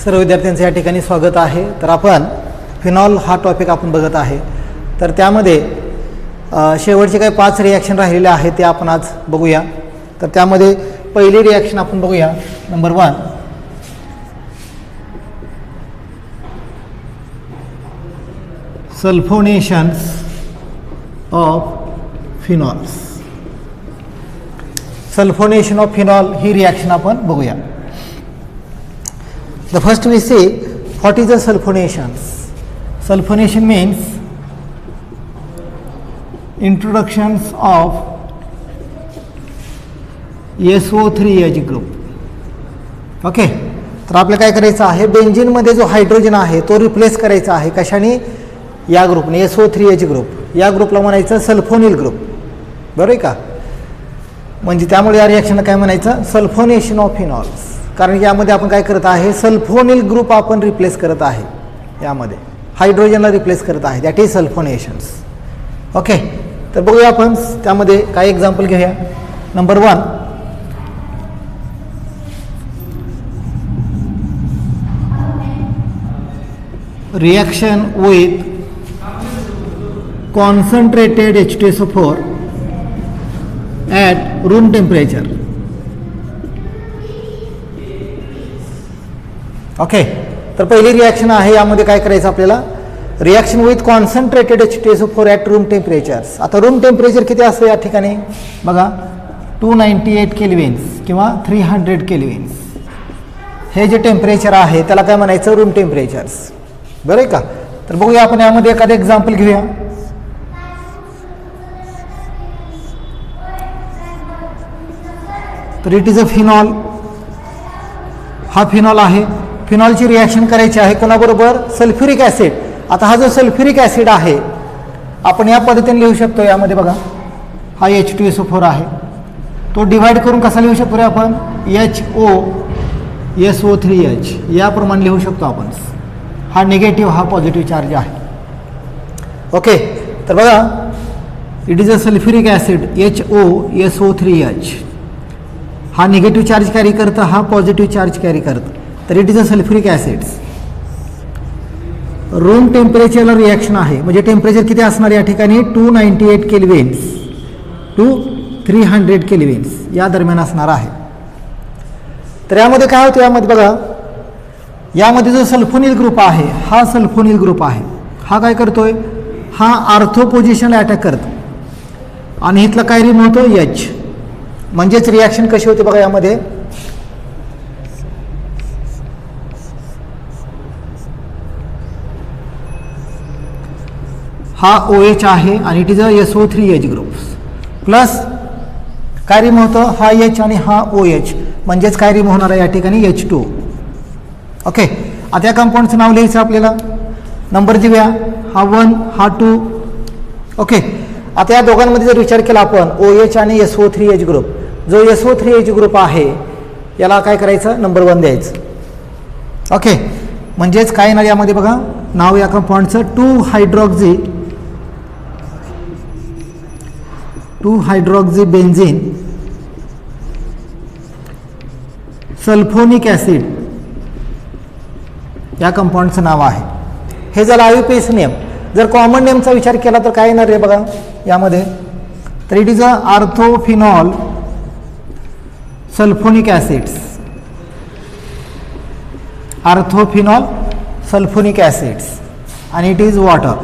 सर्व विद्यार्थ्यांचे या ठिकाणी स्वागत आहे। तर आपण फिनॉल हा टॉपिक आपण बघत आहे। तर त्यामध्ये शेवटचे काही 5 रिॲक्शन राहिलेले आहेत ते आपण आज बघूया। तर त्यामध्ये पहिली रिॲक्शन आपण बघूया, number 1 sulphonations of phenols. Sulphonation of phenol ही रिॲक्शन आपण बघूया। The first we see what is the sulfonations. Sulfonation means introductions of SO3H group. Okay, तर आपल्याला काय करायचं आहे, बेंझिन मध्ये जो हायड्रोजन आहे तो रिप्लेस करायचा आहे कशाने, या ग्रुपने SO3H ग्रुप। या ग्रुपला म्हणायचं सल्फोनिल ग्रुप, बरोबर आहे का। म्हणजे त्यामुळे या रिॲक्शनला काय म्हणायचं, सल्फोनेशन ऑफ फिनॉल्स। कारण यामध्ये आपण काय करत आहे, सल्फोनिल ग्रुप आपण रिप्लेस करत आहे, यामध्ये हायड्रोजनला रिप्लेस करत आहे, दॅट इज सल्फोनेशन्स। ओके, तर बघूया आपण त्यामध्ये काय एक्झाम्पल घेऊया। Number 1 reaction with concentrated H2SO4 at room temperature. Okay, तर पहिली रिॲक्शन आहे, यामध्ये काय करायचं आपल्याला, reaction with concentrated H2SO4 at room temperatures. आता रूम टेम्परेचर किती असतं या ठिकाणी बघा, 298 केल्विन्स किंवा 300 केल्विन्स हे जे टेम्परेचर आहे त्याला काय म्हणायचं, रूम टेम्परेचर्स, बरं आहे का। तर बघूया आपण यामध्ये एखादं एक्झाम्पल घेऊया। तर इट इज अ फिनॉल, हा फिनॉल आहे। फिनॉलची रिॲक्शन करायची आहे कोणाबरोबर, सल्फ्युरिक ॲसिड। आता हा जो सल्फ्युरिक ॲसिड आहे आपण या पद्धतीने लिहू शकतो, यामध्ये बघा हा H2SO4 आहे, तो डिवाइड करून कसा लिहू शकतो रे आपण, HOSO3H याप्रमाणे लिहू शकतो आपण। हा निगेटिव्ह, हा पॉझिटिव्ह चार्ज आहे। ओके, तर बघा it is a sulphuric acid HOSO3H, हा निगेटिव्ह चार्ज कॅरी करतं, हा पॉझिटिव्ह चार्ज कॅरी करतं, तर it is a sulphuric acids. Room टेम्परेचरला रिॲक्शन आहे, म्हणजे टेम्परेचर किती असणार या ठिकाणी, 298 केल्विन्स टू 300 केल्विन्स या दरम्यान असणार आहे। तर यामध्ये काय होतं, यामध्ये बघा यामध्ये जो सल्फोनिल ग्रुप आहे, हा सल्फोनिल ग्रुप आहे, हा काय करतोय, हा आर्थो पोझिशनला अटॅक करतो आणि इथला काय रिम होतो H, म्हणजेच रिॲक्शन कशी होते बघा, यामध्ये हा OH आहे आणि it is a SO3H group plus काय रिम होतं, हा H आणि हा OH, म्हणजेच काय रिम होणार आहे या ठिकाणी H2। ओके, आता या कंपाऊंडचं नाव लिहायचं आपल्याला, नंबर देऊया, हा 1 हा 2। ओके, आता या दोघांमध्ये जर विचार केला आपण, OH आणि SO3H ग्रुप, जो SO3H ग्रुप आहे याला काय करायचं, नंबर 1 द्यायचं। ओके, म्हणजेच काय येणार यामध्ये बघा, नाव या कंपाऊंडचं 2 हायड्रॉक्झी बेन्झीन सल्फोनिक ॲसिड या कंपाऊंडचं नाव आहे। हे झालं IUPAC नेम। जर कॉमन नेमचा विचार केला तर काय येणार आहे बघा यामध्ये, तर it is a orthophenol sulphonic acids, orthophenol sulphonic acids आणि इट इज वॉटर।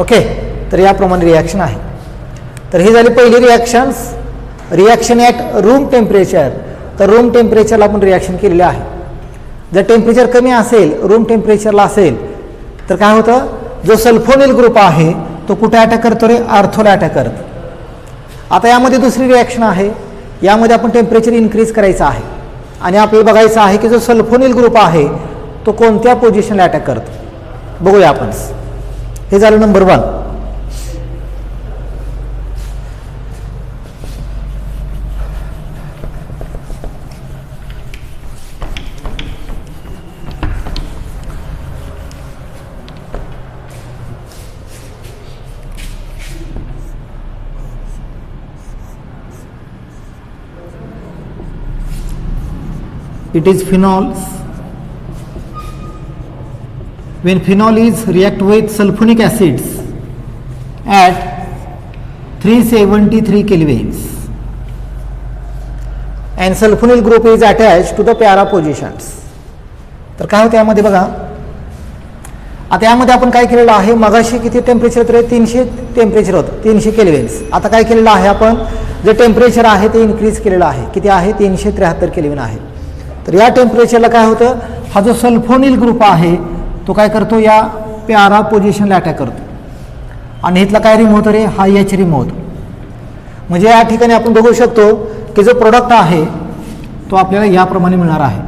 ओके, तर याप्रमाणे रिॲक्शन आहे। तर ही झाली पहिली reactions, reaction at room temperature. तर रूम टेम्परेचरला आपण रिॲक्शन केलेली आहे। जर टेम्परेचर कमी असेल, रूम टेम्परेचरला असेल, तर काय होतं, जो सल्फोनिल ग्रुप आहे तो कुठे अटॅक करतो रे, आर्थोला अटॅक करतो। आता यामध्ये दुसरी रिॲक्शन आहे, यामध्ये आपण टेम्परेचर इन्क्रीज करायचं आहे आणि आपल्याला बघायचं आहे की जो सल्फोनिल ग्रुप आहे तो कोणत्या पोझिशनला अटॅक करतो, बघूया आपण। हे झालं number 1। it is phenols. When phenol is react with sulfonic acids at 373 kelvins and sulfonyl group is attached to the para positions. तर काय होतं यामध्ये बघा, आता यामध्ये आपण काय केलेलं आहे, मगाशी किती टेम्परेचर तर 300 टेम्परेचर होतं, 300 केल्विन्स. आता काय केलेलं आहे आपण, जे टेम्परेचर आहे ते इन्क्रीज केलेलं आहे. किती आहे, 373 केल्विन आहे. तर या टेम्परेचरला काय होतं, हा जो सल्फोनिल ग्रुप आहे तो काय करतो, या प्यारा पोझिशनला अटॅक करतो आणि इथला काय रिमूव्ह होतो रे, हा एच रिमूव्ह होतो. म्हणजे या ठिकाणी आपण बघू शकतो की जो प्रोडक्ट आहे तो आपल्याला याप्रमाणे मिळणार आहे.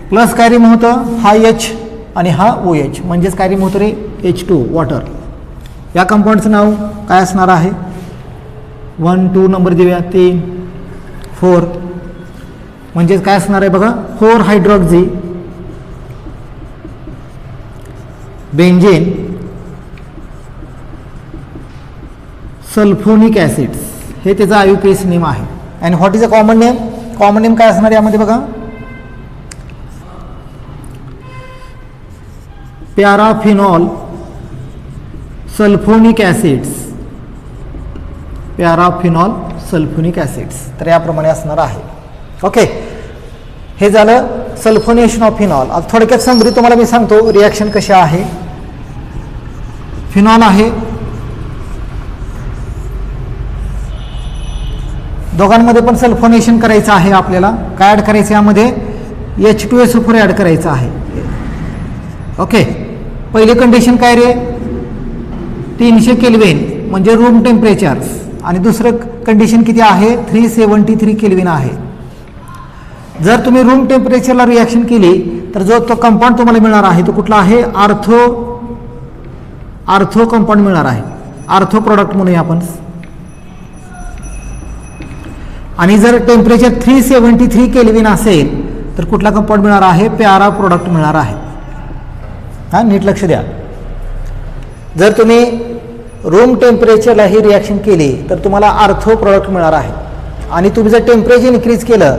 प्लस काय रिमूव्ह होतं, हा एच आणि हा ओ एच, म्हणजेच काय रिमूव्ह होतं रे, H2 वॉटर. या कंपाऊंडचं नाव काय असणार आहे, 1 2 नंबर देऊया, 3 4, म्हणजेच काय असणार आहे बघा, 4 हायड्रॉक्सी बेंझीन सल्फोनिक ॲसिड्स, हे त्याचा IUPAC नेम आहे. आणि what is a common name, common name काय असणार यामध्ये बघा, पॅराफिनॉल सल्फोनिक ॲसिड्स, पॅराफिनॉल सल्फोनिक ॲसिड्स. तर याप्रमाणे असणार आहे. ओके, हे झालं सल्फोनेशन ऑफ फिनॉल. आता थोडक्यात समरी तुम्हाला मी सांगतो रिॲक्शन कशी आहे. फिनॉल आहे, दोघांमध्ये पण सल्फोनेशन करायचं आहे आपल्याला. काय ॲड करायचं यामध्ये, H2SO4 ॲड करायचं आहे. ओके, पहिली कंडिशन काय रे, 300 केल्विन म्हणजे रूम टेम्परेचर, आणि दुसरं कंडिशन किती आहे, 373 केल्विन आहे. जर तुम्ही रूम टेम्परेचरला रिॲक्शन केली तर जो तो कंपाऊंड तुम्हाला मिळणार आहे तो कुठला आहे, आर्थो कंपाऊंड मिळणार आहे, आर्थो प्रोडक्ट म्हणूया आपण. आणि जर टेम्परेचर 373 केल्विन असेल तर कुठला कंपाऊंड मिळणार आहे, प्यारा प्रोडक्ट मिळणार आहे. हां, नीट लक्ष द्या. जर तुम्ही रूम टेम्परेचरला ही रिॲक्शन केली तर तुम्हाला आर्थो प्रोडक्ट मिळणार आहे. आणि तुम्ही जर टेम्परेचर इन्क्रीज केलं,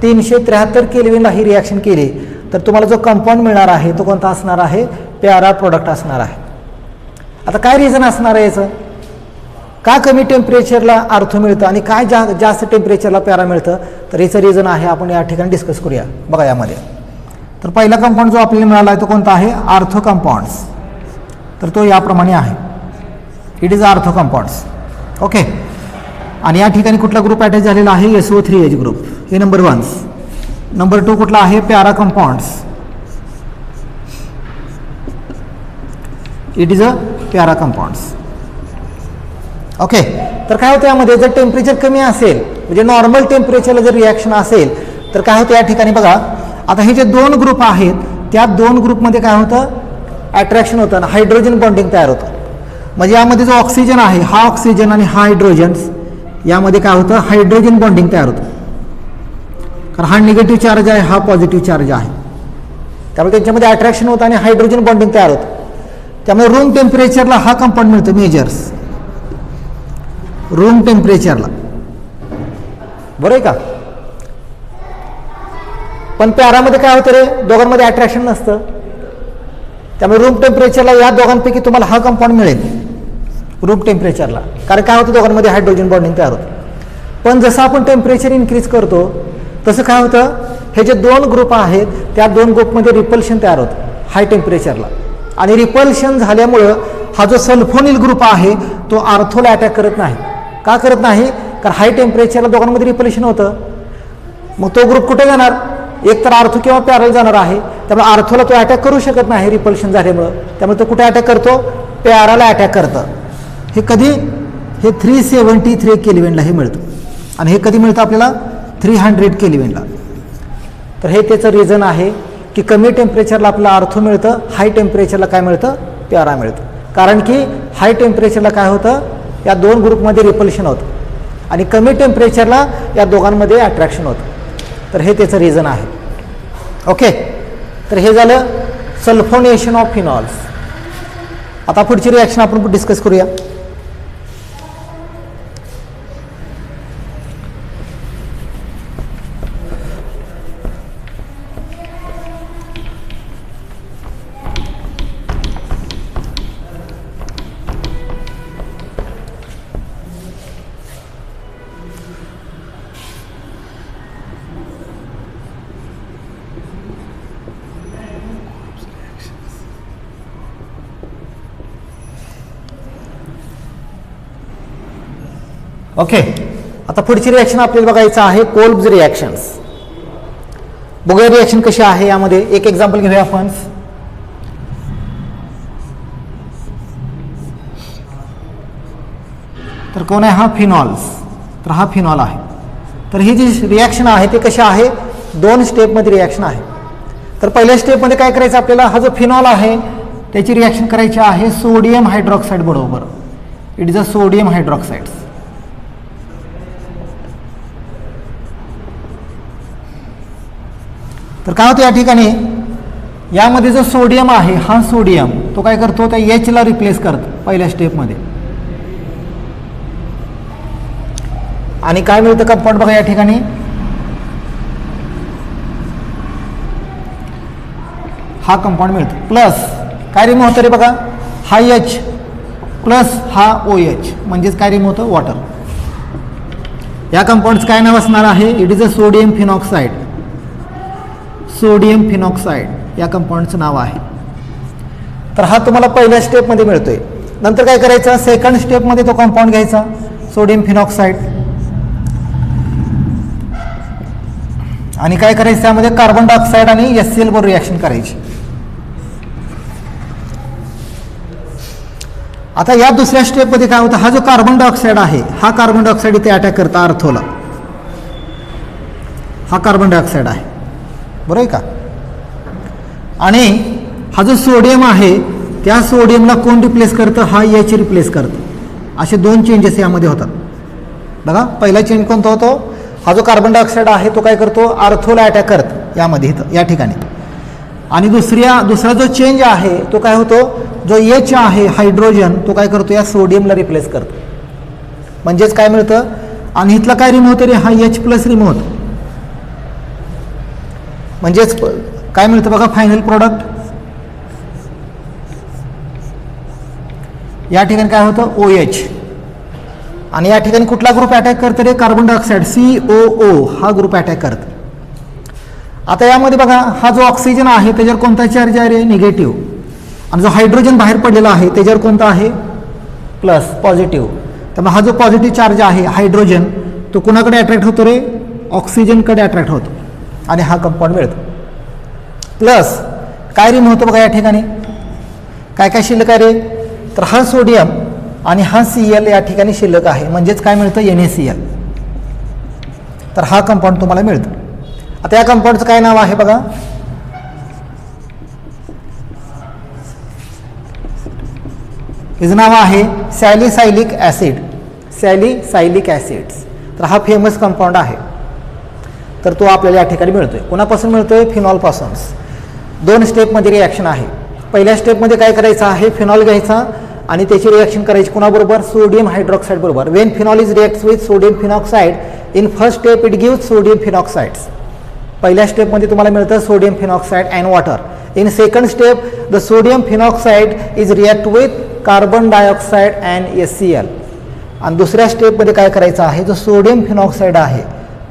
373 केल्विनला ही रिॲक्शन केली तर तुम्हाला जो कंपाऊंड मिळणार आहे तो कोणता असणार आहे, प्यारा प्रोडक्ट असणार आहे. आता काय रिझन असणार आहे याचं, का कमी टेम्परेचरला आर्थो मिळतं आणि काय जास्त टेम्परेचरला प्यारा मिळतं, तर याचं रिझन आहे आपण या ठिकाणी डिस्कस करूया. बघा यामध्ये, तर पहिला कंपाऊंड जो आपल्याला मिळाला आहे तो कोणता आहे, आर्थो कंपाऊंड्स. तर तो याप्रमाणे आहे, it is ortho compounds. Okay, आणि या ठिकाणी कुठला ग्रुप अटॅच झालेला आहे, SO3H ग्रुप, हे नंबर 1. नंबर 2 कुठला आहे, प्यारा कंपाऊंड्स, इट इज अ प्यारा कंपाऊंड्स. ओके, तर काय होतं यामध्ये, जर टेम्परेचर कमी असेल म्हणजे नॉर्मल टेम्परेचरला जर रिॲक्शन असेल तर काय होतं या ठिकाणी बघा, आता हे जे 2 ग्रुप आहेत त्या 2 ग्रुपमध्ये काय होतं, अट्रॅक्शन होतं, हायड्रोजन बॉन्डिंग तयार होतं. म्हणजे यामध्ये जो ऑक्सिजन आहे, हा ऑक्सिजन आणि हा हायड्रोजन, यामध्ये काय होतं, हायड्रोजन बॉन्डिंग तयार होतं. कारण हा निगेटिव्ह चार्ज आहे, हा पॉझिटिव्ह चार्ज आहे, त्यामुळे त्यांच्यामध्ये अट्रॅक्शन होतं आणि हायड्रोजन बॉन्डिंग तयार होतं. त्यामुळे रूम टेम्परेचरला हा कंपाऊंड मिळतो, मेजर्स रूम टेम्परेचरला, बरं आहे का. पण प्यारामध्ये काय होतं रे, दोघांमध्ये अट्रॅक्शन नसतं, त्यामुळे रूम टेम्परेचरला या दोघांपैकी तुम्हाला हा कंपाऊंड मिळेल रूम टेम्परेचरला, कारण काय होतं, दोघांमध्ये हायड्रोजन बॉन्डिंग तयार होतं. पण जसं आपण टेम्परेचर इन्क्रीज करतो तसं काय होतं, हे जे 2 ग्रुप आहेत त्या 2 ग्रुपमध्ये रिपल्शन तयार होतं हाय टेम्परेचरला. आणि रिपल्शन झाल्यामुळं हा जो सल्फोनिल ग्रुप आहे तो आर्थोला अटॅक करत नाही. का करत नाही, कारण हाय टेम्परेचरला दोघांमध्ये रिपल्शन होतं. मग तो ग्रुप कुठे जाणार, एक तर आर्थो किंवा पॅरल जाणार आहे, त्यामुळे आर्थोला तो अटॅक करू शकत नाही रिपल्शन झाल्यामुळं. त्यामुळे तो कुठे अटॅक करतो, पॅराला अटॅक करतं. हे कधी, हे 373 केल्विनला हे मिळतं, आणि हे कधी मिळतं आपल्याला, 300 केल्विनला. तर हे त्याचं रिझन आहे की कमी टेम्परेचरला आपल्याला आर्थो मिळतं, हाय टेम्परेचरला काय मिळतं, प्यारा मिळतं. कारण की हाय टेम्परेचरला काय होतं, या 2 ग्रुपमध्ये रिपल्शन होतं आणि कमी टेम्परेचरला या दोघांमध्ये अट्रॅक्शन होतं. तर हे त्याचं रिझन आहे. ओके, तर हे झालं सल्फोनेशन ऑफ फिनॉल्स. आता पुढची रिॲक्शन आपण डिस्कस करूया. ओके, आता पुढची रिॲक्शन आपल्याला बघायचं आहे कोल्ब्स रिॲक्शन्स. बघूया रिॲक्शन कशी आहे. यामध्ये एक एक्झाम्पल घेऊया आपण. तर कोण आहे हा? फिनॉल्स. तर हा फिनॉल आहे. तर ही जी रिॲक्शन आहे ते कशी आहे? 2 स्टेपमध्ये रिॲक्शन आहे. तर पहिल्या स्टेपमध्ये काय करायचं आपल्याला? हा जो फिनॉल आहे त्याची रिॲक्शन करायची आहे सोडियम हायड्रॉक्साईड बरोबर. It is a sodium hydroxide. तर काय होतं या ठिकाणी, यामध्ये जो सोडियम आहे हा सोडियम तो काय करतो? त्या एच ला रिप्लेस करतो पहिल्या स्टेपमध्ये. आणि काय मिळतं कंपाऊंड बघा या ठिकाणी, हा कंपाऊंड मिळतो. प्लस काय रिमूव्ह होतं रे बघा, हा एच प्लस हा ओ एच, म्हणजेच काय रिमूव्ह होतं? वॉटर. या कंपाऊंडचं काय नाव असणार आहे? It is a sodium phenoxide. Sodium phenoxide या कंपाऊंडचं नाव आहे. तर हा तुम्हाला पहिल्या स्टेपमध्ये मिळतोय. नंतर काय करायचं? सेकंड स्टेपमध्ये तो कंपाऊंड घ्यायचा सोडियम फिनॉक्साईड आणि काय करायचं? त्यामध्ये कार्बन डायऑक्साईड आणि HCl बरोबर रिॲक्शन करायची. आता या दुसऱ्या स्टेपमध्ये काय होतं? हा जो कार्बन डायऑक्साईड आहे हा कार्बन डायऑक्साईड इथे अटॅक करतो आर्थोला. हा कार्बन डायऑक्साईड आहे, बरोबर आहे का? आणि हा जो सोडियम आहे त्या सोडियमला कोण रिप्लेस करतं? हा एच रिप्लेस करतं. असे 2 चेंजेस यामध्ये होतात बघा. पहिला चेंज कोणता होतो? हा जो कार्बन डायऑक्साईड आहे तो काय करतो? आर्थोला अटॅक करतो यामध्ये, इथं या ठिकाणी. आणि दुसरा जो चेंज आहे तो काय होतो? जो एच आहे हायड्रोजन तो काय करतो? या सोडियमला रिप्लेस करतो. म्हणजेच काय मिळतं? आणि इथलं काय रिमूव्ह होतं रे? हा एच प्लस रिमूव्ह होतो. म्हणजेच काय मिळतं बघा? फायनल प्रोडक्ट या ठिकाणी काय होतं? O H. आणि या ठिकाणी कुठला ग्रुप अटॅक करतं रे? कार्बन डायऑक्साईड COO हा ग्रुप अटॅक करतो. आता यामध्ये बघा हा जो ऑक्सिजन आहे त्याच्यावर कोणता चार्ज आहे रे? निगेटिव्ह. आणि जो हायड्रोजन बाहेर पडलेला आहे त्याच्यावर कोणता आहे? Plus, positive. त्यामुळे हा जो पॉझिटिव्ह चार्ज आहे हायड्रोजन तो कुणाकडे अट्रॅक्ट होतो रे? ऑक्सिजनकडे अट्रॅक्ट होतो आणि हा कंपाऊंड मिळतो. प्लस काय रिमूव्ह होतं बघा या ठिकाणी? काय काय शिल्लक आहे रे? तर हा सोडियम आणि हा Cl या ठिकाणी शिल्लक आहे. म्हणजेच काय मिळतं? NaCl. तर हा कंपाऊंड तुम्हाला मिळतो. आता या कंपाऊंडचं काय नाव आहे बघा? याचं नाव आहे सॅलिसायलिक ॲसिड. सॅलिसायलिक ॲसिड्स. तर हा फेमस कंपाऊंड आहे. तर तो आपल्याला या ठिकाणी मिळतोय. कोणापासून मिळतोय? फिनॉलपासून. 2 स्टेपमध्ये रिॲक्शन आहे. पहिल्या स्टेपमध्ये काय करायचं आहे? फिनॉल घ्यायचा आणि त्याची रिॲक्शन करायची कोणाबरोबर? सोडियम हायड्रॉक्साईड बरोबर. When phenol is reacts with sodium phenoxide in first step it gives sodium phenoxides. पहिल्या स्टेपमध्ये तुम्हाला मिळतं sodium phenoxide and water. In second step the sodium phenoxide is react with carbon dioxide and HCl. आणि दुसऱ्या स्टेपमध्ये काय करायचं आहे? जो सोडियम फिनॉक्साईड आहे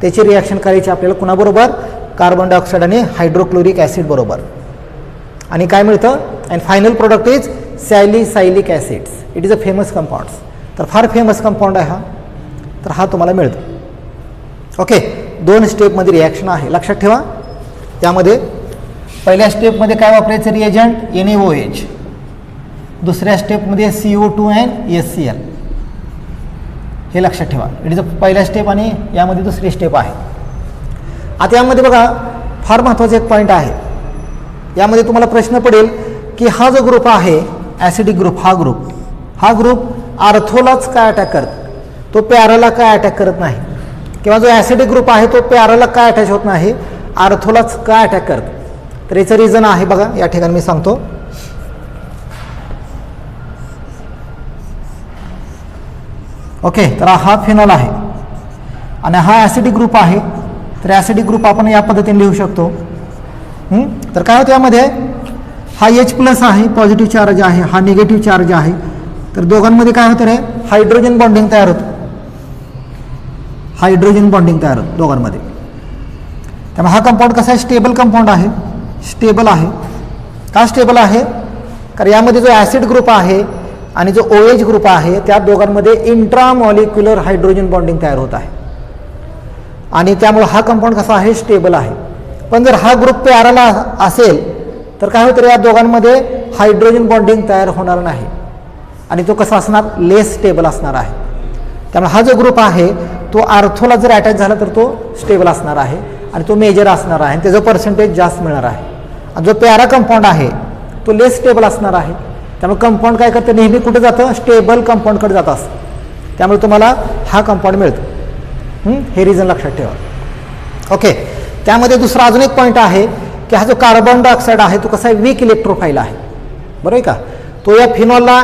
त्याची रिॲक्शन करायची आपल्याला कुणाबरोबर? कार्बन डायऑक्साईड आणि हायड्रोक्लोरिक ॲसिड बरोबर. आणि काय मिळतं? And final product is salicylic acids. It is a famous compounds. तर फार फेमस कंपाऊंड आहे हा. तर हा तुम्हाला मिळतो. ओके, 2 स्टेपमध्ये रिॲक्शन आहे, लक्षात ठेवा. त्यामध्ये पहिल्या स्टेपमध्ये काय वापरायचं रिएजंट? NaOH. दुसऱ्या स्टेपमध्ये CO2 अँड HCl. हे लक्षात ठेवा. इट इज अ पहिला स्टेप आणि यामध्ये दुसरी स्टेप आहे. आता यामध्ये बघा फार महत्त्वाचा एक पॉईंट आहे. यामध्ये तुम्हाला प्रश्न पडेल की हा जो ग्रुप आहे ॲसिडिक ग्रुप, हा ग्रुप आर्थोलाच काय अटॅक करतो? तो पॅराला काय अटॅक करत नाही? किंवा जो ॲसिडिक ग्रुप आहे तो पॅराला काय अटॅच होत नाही? आर्थोलाच काय अटॅक करतो? तर याचं रिझन आहे बघा या ठिकाणी मी सांगतो. ओके, तर हा फिनॉल आहे आणि हा ॲसिडिक ग्रुप आहे. तर ॲसिडिक ग्रुप आपण या पद्धतीने लिहू शकतो. तर काय होतं यामध्ये? हा H प्लस आहे, पॉझिटिव्ह चार्ज आहे, हा निगेटिव्ह चार्ज आहे. तर दोघांमध्ये काय होतं रे? हायड्रोजन बॉन्डिंग तयार होतं. हायड्रोजन बॉन्डिंग तयार होतं दोघांमध्ये. त्यामुळे हा कंपाऊंड कसा आहे? स्टेबल कंपाऊंड आहे. स्टेबल आहे. का स्टेबल आहे? कारण यामध्ये जो ॲसिड ग्रुप आहे आणि जो OH ग्रुप आहे त्या दोघांमध्ये इंट्रामॉलिक्युलर हायड्रोजन बॉन्डिंग तयार होत आहे आणि त्यामुळे हा कंपाऊंड कसा आहे, स्टेबल आहे. पण जर हा ग्रुप पॅरल असेल तर काय होतं, या दोघांमध्ये हायड्रोजन बॉन्डिंग तयार होणार नाही आणि तो कसा असणार, लेस स्टेबल असणार आहे. त्यामुळे हा जो ग्रुप आहे तो आर्थोला जर अटॅच झाला तर तो स्टेबल असणार आहे आणि तो मेजर असणार आहे आणि त्याचं पर्सेंटेज जास्त मिळणार आहे. आणि जो पॅरा कंपाऊंड आहे तो लेस स्टेबल असणार आहे. त्यामुळे कंपाऊंड काय करतं, नेहमी कुठे जातं, स्टेबल कंपाऊंडकडे जात असतं. त्यामुळे तुम्हाला हा कंपाऊंड मिळतो. हे रिझन लक्षात ठेवा. ओके. त्यामध्ये दुसरा अजून एक पॉईंट आहे की हा जो कार्बन डायऑक्साईड आहे तो कसा आहे, वीक इलेक्ट्रोफाईल आहे. बरोबर आहे का. तो या फिनॉलला,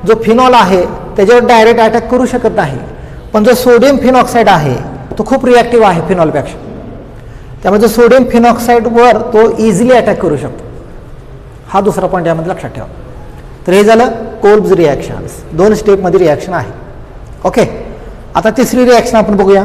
जो फिनॉल आहे त्याच्यावर डायरेक्ट अटॅक करू शकत नाही. पण जो सोडियम फिनॉक्साईड आहे तो खूप रिॲक्टिव्ह आहे फिनॉलपेक्षा. त्यामुळे जो सोडियम फिनॉक्साईडवर तो इझिली अटॅक करू शकतो. हा दुसरा पॉईंट यामध्ये लक्षात ठेवा. तर हे झालं कोल्ब्स रिॲक्शन्स, 2 स्टेपमध्ये रिॲक्शन आहे. ओके. आता तिसरी रिॲक्शन आपण बघूया.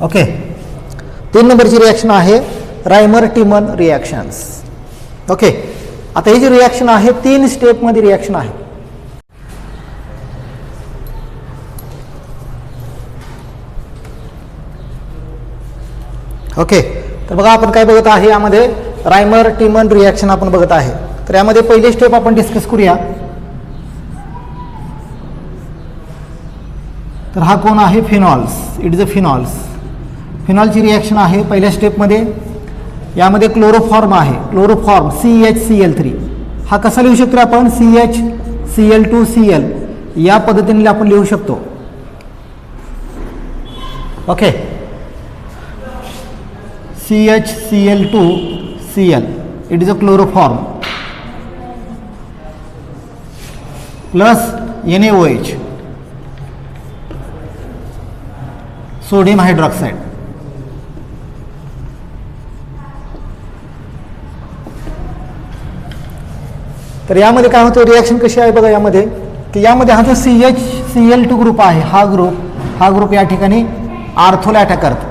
ओके. 3 नंबरची रिॲक्शन आहे रायमर टिमन रिॲक्शन्स. ओके. आता ही जी रिॲक्शन आहे 3 स्टेपमध्ये रिॲक्शन आहे. ओके. तर बघा आपण काय बघत आहे यामध्ये, रायमर टिमन रिॲक्शन आपण बघत आहे. तर यामध्ये पहिली स्टेप आपण डिस्कस करूया. तर हा कोण आहे, phenols. It is a phenols. फिनॉलची रिॲक्शन आहे पहिल्या स्टेपमध्ये. यामध्ये क्लोरोफॉर्म आहे, क्लोरोफॉर्म CHCl3. हा कसा लिहू शकतो आपण, CHCl2Cl या पद्धतीने आपण लिहू शकतो. Okay. CHCl2Cl it is a chloroform plus NaOH, sodium hydroxide. तर यामध्ये काय होतं, रिॲक्शन कशी आहे बघा यामध्ये, की यामध्ये हा जो CHCl2 ग्रुप आहे हा ग्रुप या ठिकाणी आर्थोला अटॅक करतो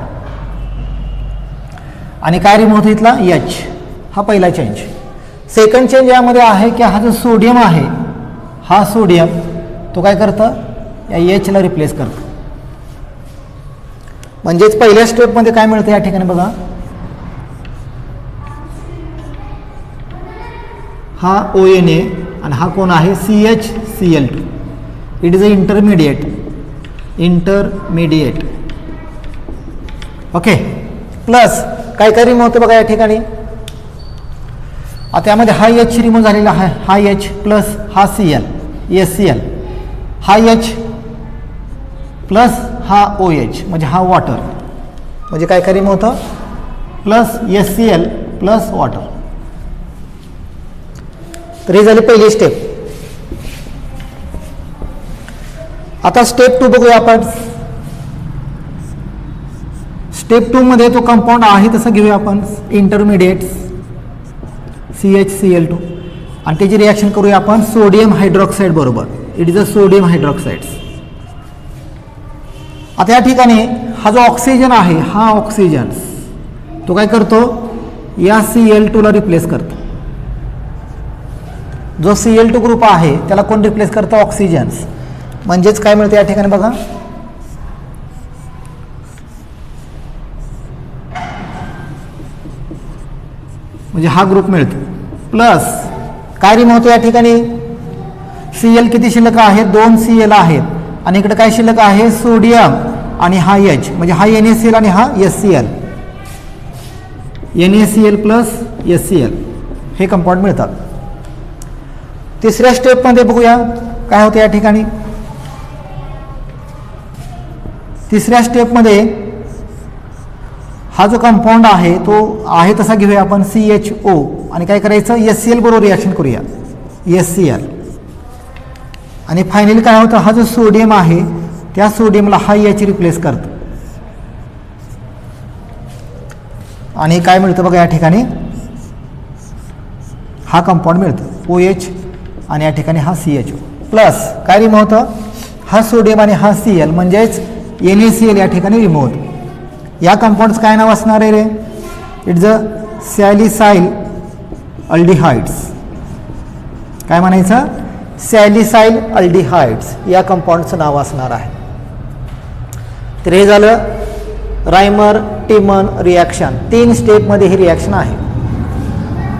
आणि काय रिमूव्ह होतो इथला H. हा पहिला चेंज. सेकंड चेंज यामध्ये आहे की हा जो सोडियम आहे, हा सोडियम तो काय करतं, या H ला रिप्लेस करतं. म्हणजेच पहिल्या स्टेपमध्ये काय मिळतं या ठिकाणी बघा, हा ONA आणि हा कोण आहे CHCl2. It is a intermediate. Okay. Plus काय काय रिमूव्ह होतं बघा या ठिकाणी. आता यामध्ये हा H रिमूव्ह झालेला आहे, हा H प्लस हा Cl SCl, हा H प्लस हा OH म्हणजे हा वॉटर, म्हणजे काय काय रिमूव्ह होतं, प्लस SCl प्लस वॉटर. तर ही झाली पहिली स्टेप. आता स्टेप 2 बघूया आपण. स्टेप 2 मध्ये तो कंपाऊंड आहे तसं घेऊया आपण, इंटरमिडिएट CHCl2 आणि त्याची रिॲक्शन करूया आपण सोडियम हायड्रॉक्साईड बरोबर. It is a sodium hydroxide. आता या ठिकाणी हा जो ऑक्सिजन आहे, हा ऑक्सिजन तो काय करतो, या Cl2 ला रिप्लेस करतो. जो Cl2 ग्रुप आहे त्याला कोण रिप्लेस करतं, ऑक्सिजन्स. म्हणजेच काय मिळतं या ठिकाणी बघा, म्हणजे हा ग्रुप मिळतो. प्लस काय रिमूव्ह होतं या ठिकाणी, Cl किती शिल्लक आहे, 2 Cl आहेत आणि इकडे काय शिल्लक आहे, सोडियम आणि हा H, म्हणजे हा NaCl आणि हा SCl, NaCl प्लस SCl हे कंपाऊंड मिळतात. तिसऱ्या स्टेपमध्ये बघूया काय होतं या ठिकाणी. तिसऱ्या स्टेपमध्ये हा जो कंपाऊंड आहे तो आहे तसा घेऊया आपण CHO आणि काय करायचं HCl बरोबर रिॲक्शन करूया HCl आणि फायनली काय होतं हा जो सोडियम आहे त्या सोडियमला हा H रिप्लेस करतो आणि काय मिळतं बघा या ठिकाणी हा कंपाऊंड मिळतो OH आणि या ठिकाणी हा CHO प्लस काय रिमूव्ह होतं हा सोडियम आणि हा Cl म्हणजेच NaCl या ठिकाणी रिमूव्ह होतं या कंपाऊंडचं काय नाव असणार आहे रे इट्स अ सॅलिसाइल अल्डिहाइड्स काय म्हणायचं सॅलिसाइल अल्डिहाइड्स या कंपाऊंडचं नाव असणार आहे तर हे झालं रायमर टिमन रिॲक्शन 3 स्टेपमध्ये ही रिॲक्शन आहे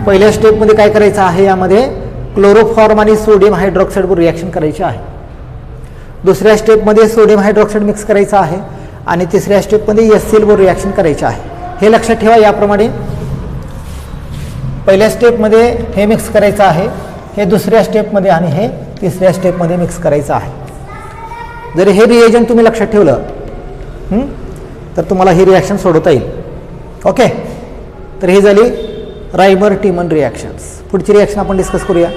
पहिल्या स्टेपमध्ये काय करायचं आहे यामध्ये क्लोरोफॉर्म आणि सोडियम हायड्रॉक्साईड बरोबर रिॲक्शन करायची आहे दुसऱ्या स्टेपमध्ये सोडियम हायड्रॉक्साईड मिक्स करायचं आहे आणि तिसऱ्या स्टेपमध्ये HCl बरोबर रिॲक्शन करायचे आहे हे लक्षात ठेवा याप्रमाणे पहिल्या स्टेपमध्ये हे मिक्स करायचं आहे हे दुसऱ्या स्टेपमध्ये आणि हे तिसऱ्या स्टेपमध्ये मिक्स करायचं आहे जर हे रिएजंट तुम्ही लक्षात ठेवलं तर तुम्हाला ही रिॲक्शन सोडवता येईल ओके तर ही झाली रायमर टिमन रिॲक्शन्स पुढची रिॲक्शन आपण डिस्कस करूया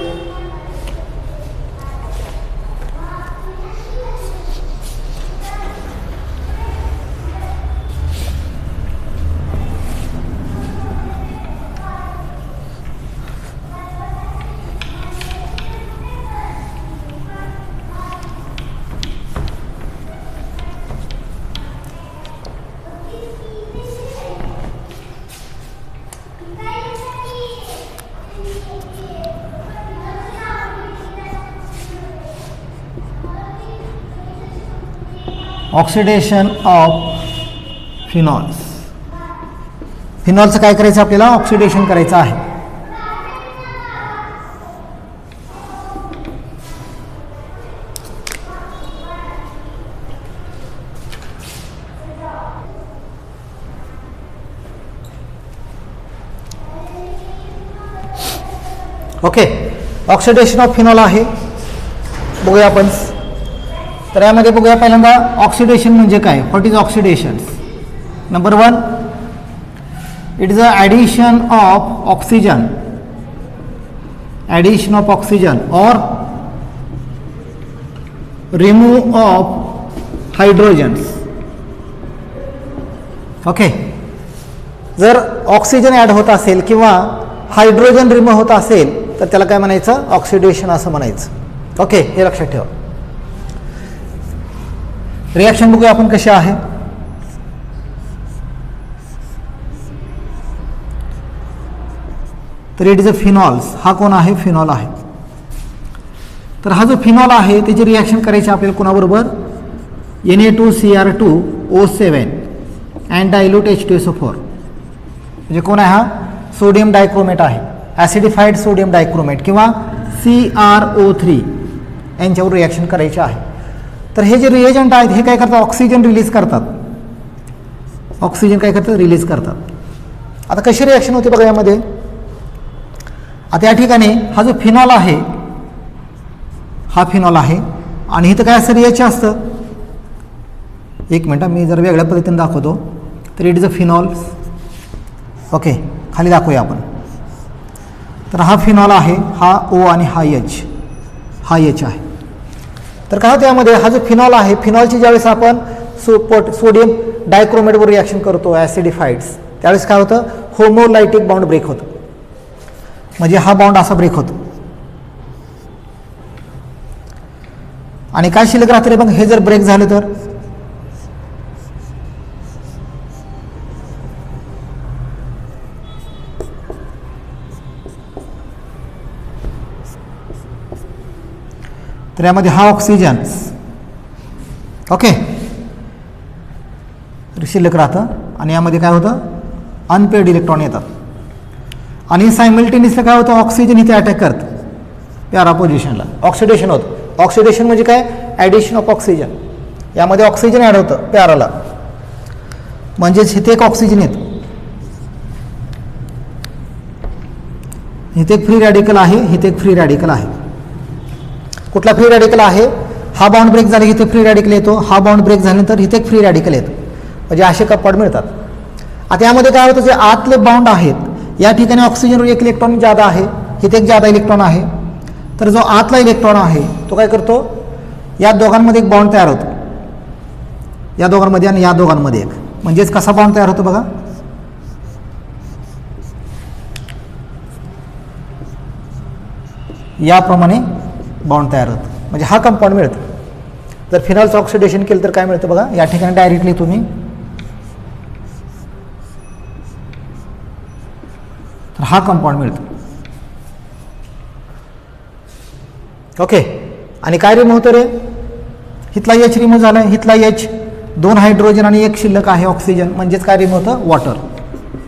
ऑक्सिडेशन ऑफ फिनॉल्स फिनॉलचं काय करायचं आपल्याला ऑक्सिडेशन करायचं आहे ओके ऑक्सिडेशन ऑफ फिनॉल आहे बघूया आपण तर यामध्ये बघूया पहिल्यांदा ऑक्सिडेशन म्हणजे काय what is oxidation number 1 it is a addition of oxygen और रिमूव्ह ऑफ हायड्रोजन्स ओके जर ऑक्सिजन ॲड होत असेल किंवा हायड्रोजन रिमूव्ह होत असेल तर त्याला काय म्हणायचं ऑक्सिडेशन असं म्हणायचं ओके हे लक्षात ठेवा रिॲक्शन बघूया आपण कशी आहे तर इट इज अ फिनॉल्स हा कोण आहे फिनॉल आहे तर हा जो फिनॉल आहे त्याची रिॲक्शन करायची आपल्याला कोणाबरोबर Na2Cr2O7 अँड डायल्यूट H2SO4 म्हणजे कोण आहे हा सोडियम डायक्रोमेट आहे ॲसिडिफाईड सोडियम डायक्रोमेट किंवा CrO3 यांच्यावर रिॲक्शन करायची आहे तर हे जे रिएजंट आहेत हे काय करतात ऑक्सिजन रिलीज करतात ऑक्सिजन काय करतात रिलीज करतात आता कशी रिॲक्शन होते बघा यामध्ये आता या ठिकाणी हा जो फिनॉल आहे हा फिनॉल आहे आणि इथं काय असं रिएच असतं एक मिनटं मी जर वेगळ्या पद्धतीने दाखवतो तर it is a phenols okay खाली दाखवूया आपण तर हा फिनॉल आहे हा O आणि हा H आहे तर काय होतं यामध्ये हा जो फिनॉल आहे फिनॉलची ज्यावेळेस आपण सोडियम डायक्रोमेटवर रिॲक्शन करतो ॲसिडिफाईड्स त्यावेळेस काय होतं होमोलायटिक बाउंड ब्रेक होतं म्हणजे हा बाउंड असा ब्रेक होतो आणि काय शिल्लक राहते रे मग हे जर ब्रेक झालं तर यामध्ये हा ऑक्सिजन ओके शिल्लक राहतं आणि यामध्ये काय होतं अनपेड इलेक्ट्रॉन येतात आणि सायमल्टेनियसली काय होतं ऑक्सिजन इथे अटॅक करतं प्यारा पोझिशनला ऑक्सिडेशन होतं ऑक्सिडेशन म्हणजे काय ॲडिशन ऑफ ऑक्सिजन यामध्ये ऑक्सिजन ॲड होतं प्याराला म्हणजेच इथे एक ऑक्सिजन येतं इथे एक फ्री रॅडिकल आहे इथे एक फ्री रॅडिकल आहे कुठला फ्री रॅडिकल आहे हा बॉन्ड ब्रेक झाला की इथे फ्री रॅडिकल येतो, हा बॉन्ड ब्रेक झाल्यानंतर इथे एक फ्री रॅडिकल येतो, म्हणजे असे कंपाऊंड मिळतात. आता यामध्ये काय होतं, जे आतले बॉन्ड आहेत या ठिकाणी ऑक्सिजनवर एक इलेक्ट्रॉन जादा आहे, इथे एक जादा इलेक्ट्रॉन आहे. तर जो आतला इलेक्ट्रॉन आहे तो काय करतो, या दोघांमध्ये एक बॉन्ड तयार होतो, या दोघांमध्ये आणि या दोघांमध्ये एक, म्हणजेच कसा बॉन्ड तयार होतो बघा, याप्रमाणे बॉन्ड तयार होतो, म्हणजे हा कंपाऊंड मिळतो. जर फिनॉलचं ऑक्सिडेशन केलं तर काय मिळतं बघा, या ठिकाणी डायरेक्टली तुम्ही तर हा कंपाऊंड मिळतो. ओके, आणि काय रिमूव्ह होतं रे, इथला एच रिमूव्ह झाला, इथला एच, 2 हायड्रोजन आणि 1 शिल्लक आहे ऑक्सिजन, म्हणजेच काय रिमूव्ह होतं, water.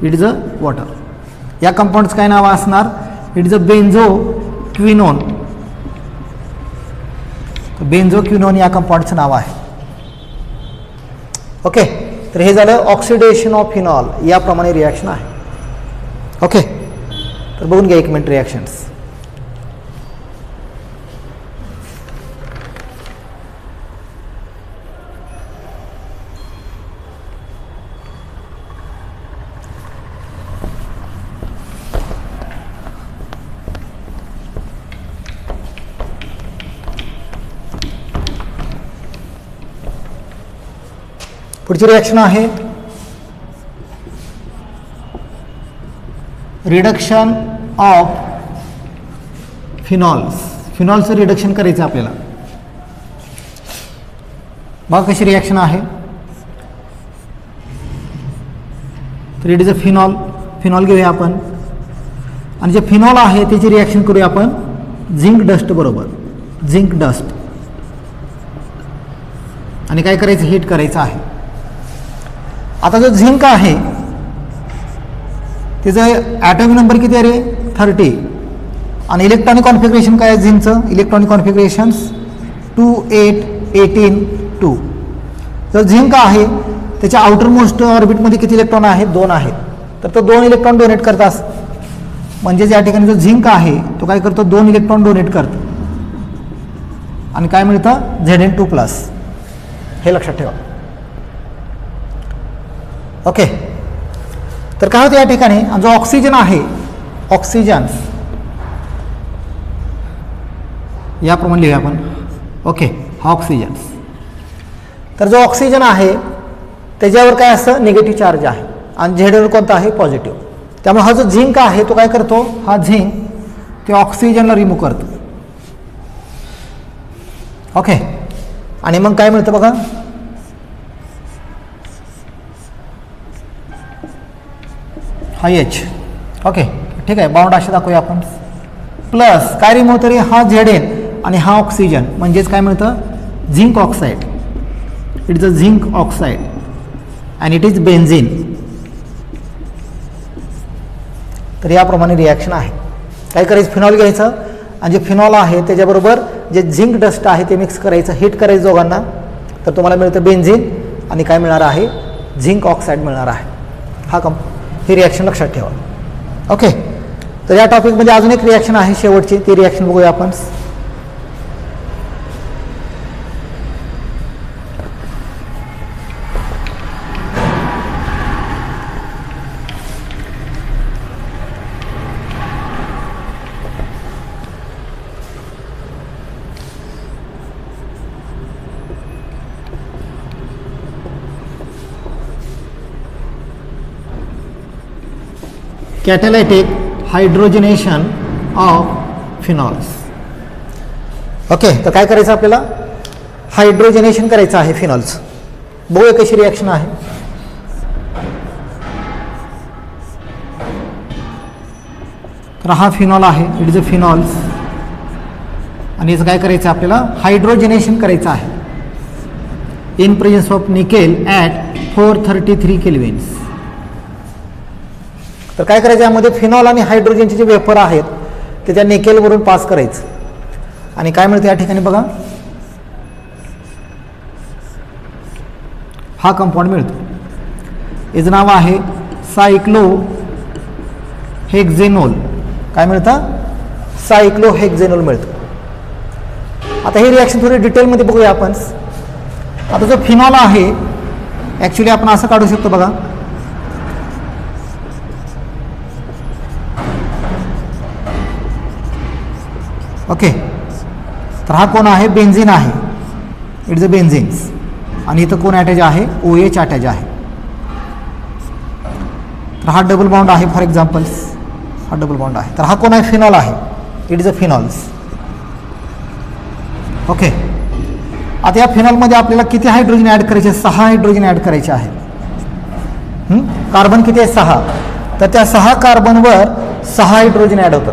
It is a water. या कंपाऊंडचं काय नाव असणार, it is a benzoquinone. Benzoquinone या कंपाऊंडचं नाव आहे. ओके, तर हे झालं ऑक्सिडेशन ऑफ फिनॉल, याप्रमाणे रिॲक्शन आहे. ओके, तर बघून घ्या 1 मिनिट रिॲक्शन्स. पुढची रिॲक्शन आहे रिडक्शन ऑफ फिनॉल्स. फिनॉलचं रिडक्शन करायचं आपल्याला. बघा कशी रिॲक्शन आहे. तर it is a phenol. Phenol घेऊया आपण, आणि जे फिनॉल आहे त्याची रिॲक्शन करूया आपण झिंक डस्ट बरोबर. झिंक डस्ट, आणि काय करायचं, हीट करायचं आहे. आता जो झिंक आहे त्याचं ॲटॉमिक नंबर किती आहे रे, 30, आणि इलेक्ट्रॉनिक कॉन्फिगरेशन काय आहे झिंकचं, इलेक्ट्रॉनिक कॉन्फिगरेशन्स 2 8 18 2. जो झिंक आहे त्याच्या आउटर मोस्ट ऑर्बिटमध्ये किती इलेक्ट्रॉन आहेत, 2 आहेत, तर तो 2 इलेक्ट्रॉन डोनेट करतात. म्हणजेच या ठिकाणी जो झिंक आहे तो काय करतो, 2 इलेक्ट्रॉन डोनेट करतो, आणि काय मिळतं, Zn2+. हे लक्षात ठेवा. ओके, तर काय होतं या ठिकाणी, जो ऑक्सिजन आहे, ऑक्सिजन याप्रमाणे लिहूया आपण. ओके, हा ऑक्सिजन. तर जो ऑक्सिजन आहे त्याच्यावर काय असतं, निगेटिव्ह चार्ज आहे, आणि झेडवर कोणता आहे, पॉझिटिव्ह. त्यामुळे हा जो झिंक आहे तो काय करतो, हा झिंक ते ऑक्सिजनला रिमूव्ह करतो. ओके, आणि मग काय मिळतं बघा, हा एच. ओके, ठीक आहे, बाउंड असे दाखवूया आपण. प्लस काय रिमूव्ह तरी हा Zn आणि हा ऑक्सिजन, म्हणजेच काय मिळतं, zinc oxide. It is a zinc oxide and it is benzene. तर याप्रमाणे रिॲक्शन आहे. काय करायचं, फिनॉल घ्यायचं, आणि जे फिनॉल आहे त्याच्याबरोबर जे झिंक डस्ट आहे ते मिक्स करायचं, हीट करायचं दोघांना, तर तुम्हाला मिळतं बेन्झिन, आणि काय मिळणार आहे, झिंक ऑक्साईड मिळणार आहे. ही रिॲक्शन लक्षात ठेवा. ओके, तर या टॉपिकमध्ये अजून एक रिॲक्शन आहे शेवटची, ती रिॲक्शन बघूया आपण. कॅटॅलिटिक हायड्रोजनेशन ऑफ फिनॉल्स. ओके, तर काय करायचं आपल्याला, हायड्रोजनेशन करायचं आहे फिनॉल्स. बघूया कशी रिॲक्शन आहे. तर हा फिनॉल आहे, इट इज अ फिनॉल्स, आणि याचं काय करायचं आपल्याला, हायड्रोजनेशन करायचं आहे in presence of nickel at 433 Kelvin's. तर काय करायचं, यामध्ये फिनॉल आणि हायड्रोजनचे जे वेपर आहेत ते त्या निकेलवरून पास करायचं, आणि काय मिळतं या ठिकाणी बघा, हा कंपाऊंड मिळतो. याचं नाव आहे सायक्लोहेक्झेनोल. काय मिळतं, सायक्लोहेक्झेनोल मिळतं. आता ही रिॲक्शन थोडी डिटेलमध्ये बघूया आपण. आता जो फिनॉल आहे ॲक्च्युली आपण असं काढू शकतो बघा. ओके, तर हा कोण आहे? बेन्झिन आहे. It's a benzenes. आणि इथं कोण अटॅच आहे? OH अटॅच आहे. तर हा डबल बॉन्ड आहे फॉर एक्झाम्पल्स, हा डबल बॉन्ड आहे. तर हा कोण आहे? फिनॉल आहे. It is a phenols. Okay, आता या फिनॉलमध्ये आपल्याला किती हायड्रोजन ॲड करायचे? 6 हायड्रोजन ॲड करायचे आहेत. कार्बन किती आहे? 6. तर त्या 6 कार्बनवर 6 हायड्रोजन ॲड होतं,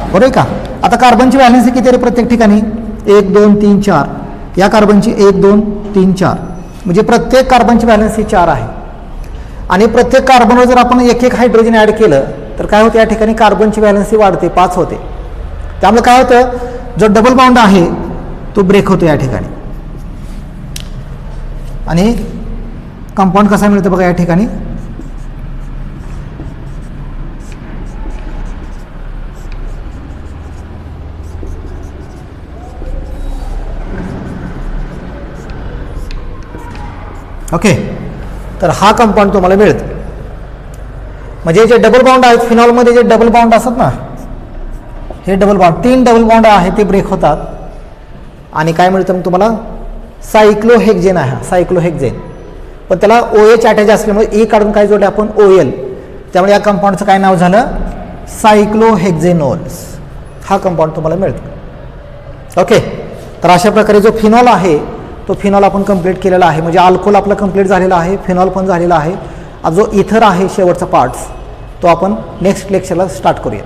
बरोबर आहे का? आता कार्बनची व्हॅलेन्सी किती आहे प्रत्येक ठिकाणी? 1 2 3 4. या कार्बनची 1 2 3 4, म्हणजे प्रत्येक कार्बनची व्हॅलेन्सी 4 आहे. आणि प्रत्येक कार्बनवर जर आपण एक एक हायड्रोजन ॲड केलं तर काय होतं? या ठिकाणी कार्बनची व्हॅलेन्सी वाढते, 5 होते. त्यामुळे काय होतं? जो डबल बॉन्ड आहे तो ब्रेक होतो या ठिकाणी. आणि कंपाऊंड कसा मिळतो बघा या ठिकाणी. ओके, तर हा कंपाऊंड तुम्हाला मिळतो. म्हणजे जे डबल बॉन्ड आहेत फिनॉलमध्ये, जे डबल बॉन्ड असतात ना, हे डबल बॉन्ड, 3 डबल बॉन्ड आहे ते ब्रेक होतात. आणि काय मिळतं मग तुम्हाला? सायक्लोहेक्झेन आहे, सायक्लोहेक्झेन. पण त्याला OH अटॅच असल्यामुळे E काढून काय जोडले आपण? OL. त्यामुळे या कंपाऊंडचं काय नाव झालं? सायक्लोहेक्झेनोल्स. हा कंपाऊंड तुम्हाला मिळतो. ओके, तर अशा प्रकारे जो फिनॉल आहे तो फिनॉल आपण कंप्लीट केलेला आहे. म्हणजे अल्कोहोल आपला कंप्लीट झालेला आहे, फिनॉल पण झालेला आहे. जो इथर आहे शेवटचा पार्ट्स तो आपण नेक्स्ट लेक्चरला स्टार्ट करूया.